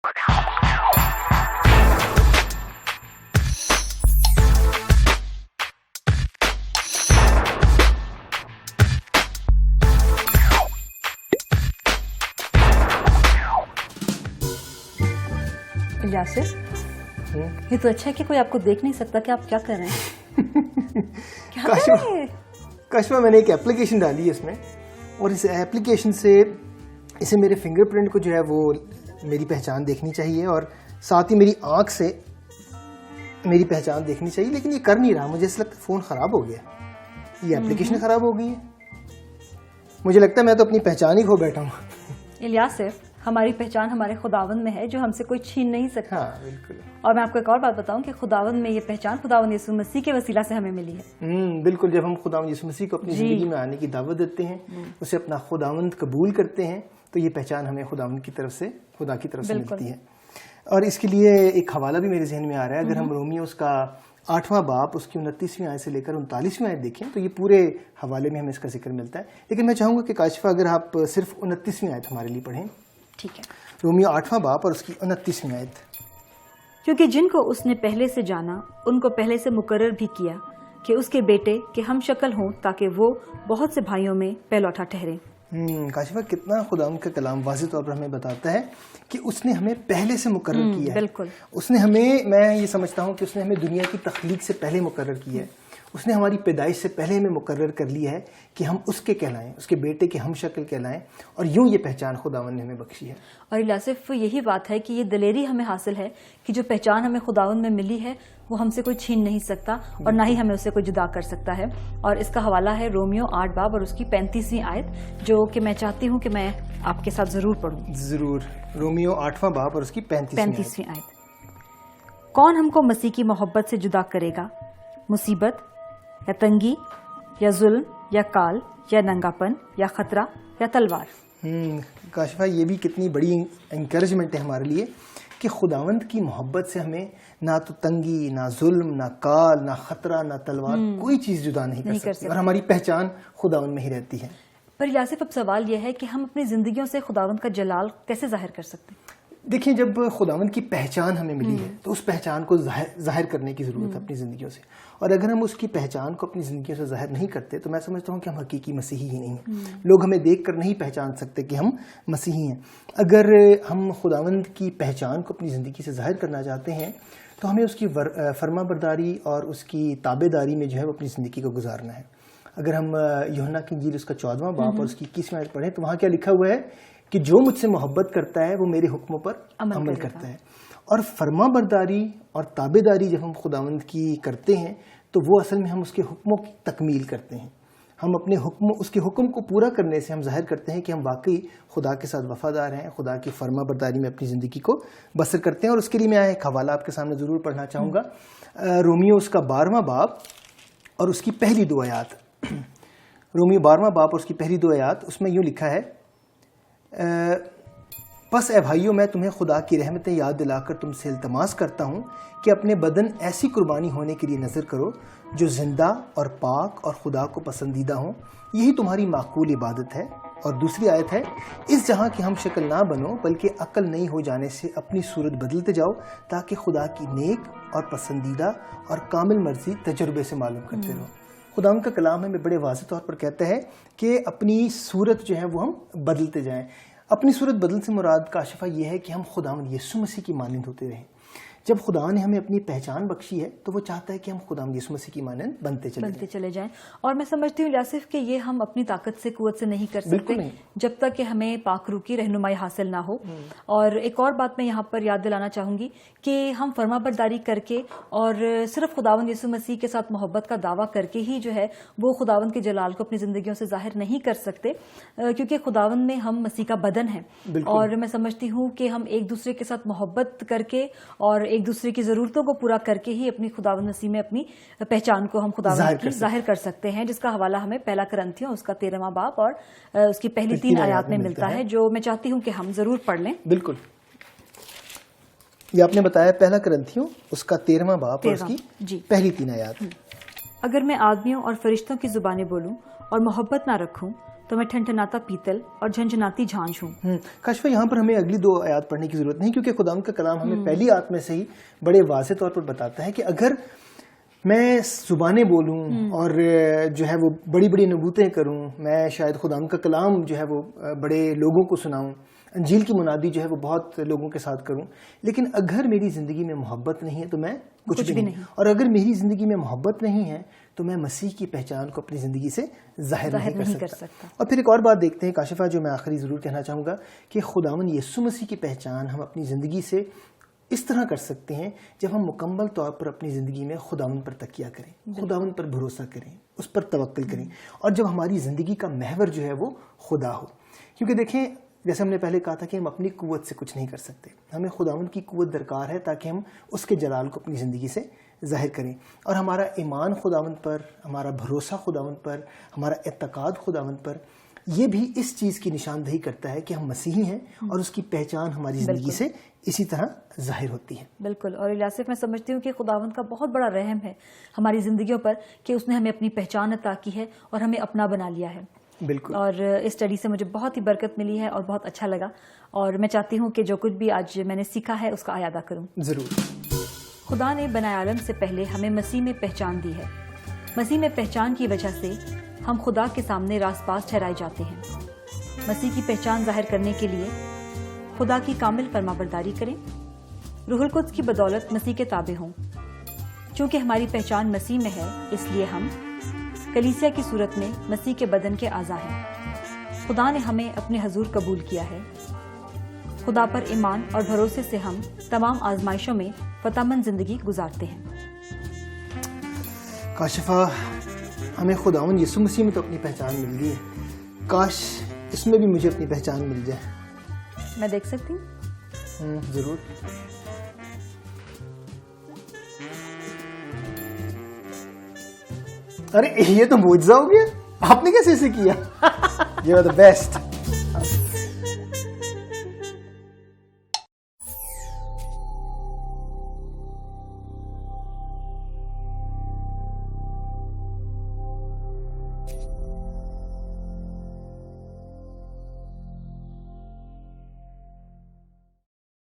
यासिर, ये तो अच्छा है कि कोई आपको देख नहीं सकता कि आप क्या कर रहे हैं। क्या कर रहे हैं? काशिफा, मैंने एक एप्लीकेशन डाली है इसमें, और इस एप्लीकेशन से इसे मेरे फिंगरप्रिंट को जो है वो मेरी पहचान देखनी चाहिए, और साथ ही मेरी आंख से मेरी पहचान देखनी चाहिए, लेकिन ये कर नहीं रहा। मुझे ऐसा लगता है फ़ोन ख़राब हो गया, ये एप्लीकेशन ख़राब हो गई है। मुझे लगता है मैं तो अपनी पहचान ही खो बैठा हूँ। यासिर, हमारी पहचान हमारे खुदावंद में है, जो हमसे कोई छीन नहीं सकता। हाँ, बिल्कुल। और मैं आपको एक और बात बताऊं कि खुदावंद में ये पहचान खुदावंद यीशु मसीह के वसीला से हमें मिली है। बिल्कुल। जब हम खुदावंद यीशु मसीह को अपनी ज़िंदगी में आने की दावत देते हैं, उसे अपना खुदावंद कबूल करते हैं, तो ये पहचान हमें खुदावंद की तरफ से, खुदा की तरफ से मिलती है। और इसके लिए एक हवाला भी मेरे जहन में आ रहा है। अगर हम रोमियो उसका 8वां बाब उसकी 29वीं आयत से लेकर 39वीं आयत देखें तो ये पूरे हवाले में हमें इसका जिक्र मिलता है। लेकिन मैं चाहूँगा कि काशिफा, अगर आप सिर्फ 29वीं आयत हमारे लिए पढ़ें। ठीक है। रोमियो 8वां बाब और उसकी 29वीं आयत। क्योंकि जिनको उसने पहले से जाना, उनको पहले से मुकर्रर भी किया कि उसके बेटे के हम शक्ल हों, ताकि वो बहुत से भाइयों में पहलौठा ठहरे। काशिफा, कितना खुदावंद का कलाम वाज़ेह तौर पर हमें बताता है कि उसने हमें पहले से मुकर्रर किया है। बिल्कुल। उसने हमें, मैं ये समझता हूँ कि उसने हमें दुनिया की तख्लीक से पहले मुकर्रर किया है। उसने हमारी पैदाइश से पहले हमें मुकर्रर कर लिया है कि हम उसके कहलाएं, उसके बेटे के हम शक्ल कहलाएं, और यूं ये पहचान खुदावंद ने हमें बख्शी है। और यासिफ, यही बात है कि ये दलेरी हमें हासिल है कि जो पहचान हमें खुदावंद में मिली है वो हमसे कोई छीन नहीं सकता, और ना ही हमें उससे कोई जुदा कर सकता है। और इसका हवाला है रोमियो 8 बाब और उसकी 35वीं आयत, जो कि मैं चाहती हूँ कि मैं आपके साथ जरूर पढ़ूँ। जरूर। रोमियो 8वां बाब और उसकी 35वीं आयत। कौन हमको मसीह की मोहब्बत से जुदा करेगा? मुसीबत या तंगी या जुल्म या काल या नंगापन या खतरा या तलवार। काशिफा, ये भी कितनी बड़ी इंकरेजमेंट है हमारे लिए कि खुदावंद की मोहब्बत से हमें ना तो तंगी, ना जुल्म, ना काल, ना खतरा, ना तलवार, कोई चीज़ जुदा नहीं कर सकती, और हमारी पहचान खुदावंद में ही रहती है। पर यासिफ, अब सवाल यह है कि हम अपनी जिंदगियों से खुदावंद का जलाल कैसे जाहिर कर सकते हैं? देखिए, जब खुदावंद की पहचान हमें मिली है तो उस पहचान को जाहिर करने की ज़रूरत है अपनी ज़िंदगियों से। और अगर हम उसकी पहचान को अपनी ज़िंदगियों से जाहिर नहीं करते तो मैं समझता हूँ कि हम हकीकी मसीही ही नहीं हैं। लोग हमें देख कर नहीं पहचान सकते कि हम मसीही हैं। अगर हम खुदावंद की पहचान को अपनी ज़िंदगी से जाहिर करना चाहते हैं तो हमें उसकी फरमाबरदारी और उसकी ताबेदारी में जो है वो अपनी ज़िंदगी को गुजारना है। अगर हम यूहन्ना की इंजील उसका 14वां बाब और उसकी 21वीं आयत पढ़ें तो वहाँ क्या लिखा हुआ है कि जो मुझसे मोहब्बत करता है वो मेरे हुक्मों पर अमल करता है। और फरमाबरदारी और ताबेदारी जब हम खुदावंद की करते हैं तो वो असल में हम उसके हुक्मों की तकमील करते हैं। हम अपने उसके हुक्म को पूरा करने से हम जाहिर करते हैं कि हम वाकई खुदा के साथ वफादार हैं, खुदा की फरमाबरदारी में अपनी ज़िंदगी को बसर करते हैं। और उसके लिए मैं एक हवाला आपके सामने ज़रूर पढ़ना चाहूँगा। रोमियो उसका 12वां बाब और उसकी पहली 2 आयत। रोमियो 12वां बाब और उसकी पहली 2 आयत, उसमें यूँ लिखा है, बस ए भाइयों, मैं तुम्हें खुदा की रहमतें याद दिलाकर तुमसे इल्तमास करता हूँ कि अपने बदन ऐसी कुर्बानी होने के लिए नज़र करो जो जिंदा और पाक और खुदा को पसंदीदा हो, यही तुम्हारी माकूल इबादत है। और दूसरी आयत है, इस जहाँ की हम शक्ल ना बनो बल्कि अक्ल नहीं हो जाने से अपनी सूरत बदलते जाओ, ताकि खुदा की नेक और पसंदीदा और कामिल मर्जी तजुर्बे से मालूम करते रहो। खुदा का कलाम हमें बड़े वाज़ेह तौर पर कहता है कि अपनी सूरत जो है वो हम बदलते जाएं। अपनी सूरत बदल से मुराद काशिफा ये है कि हम खुदावंद यीशु मसीह की मानंद होते रहें। जब खुदा ने हमें अपनी पहचान बख्शी है तो वो चाहता है कि हम खुदावंद यीशु मसीह की मानंद बनते चले जाएं। और मैं समझती हूँ यासिफ कि ये हम अपनी ताकत से, कुव्वत से नहीं कर सकते जब तक कि हमें पाक रूह की रहनुमाई हासिल ना हो। और एक और बात मैं यहाँ पर याद दिलाना चाहूँगी कि हम फरमाबरदारी करके और सिर्फ खुदावंद यीशु मसीह के साथ मोहब्बत का दावा करके ही जो है वो खुदावंद के जलाल को अपनी ज़िंदगियों से जाहिर नहीं कर सकते, क्योंकि खुदावंद में हम मसीह का बदन है। और मैं समझती हूँ कि हम एक दूसरे के साथ मोहब्बत करके और एक दूसरे की ज़रूरतों को पूरा करके ही अपनी खुदावंद मसीह में अपनी पहचान को हम खुदावंद की जाहिर कर सकते हैं, जिसका हवाला हमें पहला करंथियों उसका 13वां बाब और उसकी पहली 3 आयत में मिलता है, जो मैं चाहती हूँ कि हम ज़रूर पढ़ लें। बिल्कुल, ये आपने बताया पहला करंथियों उसका 13वां बाब और उसकी पहली 3 आयत। अगर मैं आदमियों और फरिश्तों की जुबानें बोलूं और मोहब्बत ना रखूं تو میں ٹھنٹھناتا پیتل اور جھنجھناتی جھانجھ ہوں. کاشفہ یہاں پر ہمیں اگلی 2 آیات پڑھنے کی ضرورت نہیں، کیونکہ خداوند کا کلام ہمیں پہلی آیت میں سے ہی بڑے واضح طور پر بتاتا ہے کہ اگر میں زبانیں بولوں اور جو ہے وہ بڑی بڑی نبوتیں کروں، میں شاید خداوند کا کلام جو ہے وہ بڑے لوگوں کو سناؤں، انجیل کی منادی جو ہے وہ بہت لوگوں کے ساتھ کروں، لیکن اگر میری زندگی میں محبت نہیں ہے تو میں کچھ بھی نہیں. اور اگر میری زندگی میں محبت نہیں ہے تو میں مسیح کی پہچان کو اپنی زندگی سے ظاہر نہیں کر سکتا. اور پھر ایک اور بات دیکھتے ہیں کاشفہ، جو میں آخری ضرور کہنا چاہوں گا کہ خداوند یسوع مسیح کی پہچان ہم اپنی زندگی سے اس طرح کر سکتے ہیں جب ہم مکمل طور پر اپنی زندگی میں خداوند پر تکیہ کریں، خداوند پر بھروسہ کریں، اس پر توکل کریں، اور جب ہماری زندگی کا محور جو ہے وہ خدا ہو. کیونکہ دیکھیں، جیسے ہم نے پہلے کہا تھا کہ ہم اپنی قوت سے کچھ نہیں کر سکتے، ہمیں خداوند کی قوت درکار ہے تاکہ ہم اس کے جلال کو اپنی زندگی سے ظاہر کریں. اور ہمارا ایمان خداوند پر، ہمارا بھروسہ خداوند پر، ہمارا اعتقاد خداوند پر، یہ بھی اس چیز کی نشاندہی کرتا ہے کہ ہم مسیحی ہیں اور اس کی پہچان ہماری زندگی سے اسی طرح ظاہر ہوتی ہے. بالکل. اور الیاسف، میں سمجھتی ہوں کہ خداوند کا بہت بڑا رحم ہے ہماری زندگیوں پر کہ اس نے ہمیں اپنی پہچان عطا کی ہے اور ہمیں اپنا بنا لیا ہے. بالکل. اور اس اسٹڈی سے مجھے بہت ہی برکت ملی ہے اور بہت اچھا لگا، اور میں چاہتی ہوں کہ جو کچھ بھی آج میں نے سیکھا ہے اس کا اعادہ کروں. ضرور. خدا نے بنائے عالم سے پہلے ہمیں مسیح میں پہچان دی ہے. مسیح میں پہچان کی وجہ سے ہم خدا کے سامنے راست باز ٹھہرائے جاتے ہیں. مسیح کی پہچان ظاہر کرنے کے لیے خدا کی کامل فرمانبرداری کریں، روح القدس کی بدولت مسیح کے تابع ہوں. چونکہ ہماری پہچان مسیح میں ہے، اس لیے ہم کلیسیا کی صورت میں مسیح کے بدن کے اعضاء ہیں. خدا نے ہمیں اپنے حضور قبول کیا ہے. خدا پر ایمان اور بھروسے سے ہم تمام آزمائشوں میں فتح مند زندگی گزارتے ہیں. کاشفہ، ہمیں خداوند یسوع مسیح میں تو اپنی پہچان مل گئی ہے، کاش اس میں بھی مجھے اپنی پہچان مل جائے. میں دیکھ سکتی ہوں؟ ضرور. ارے یہ تو معجزہ ہو گیا، آپ نے کیسے اسے کیا؟ You are the best.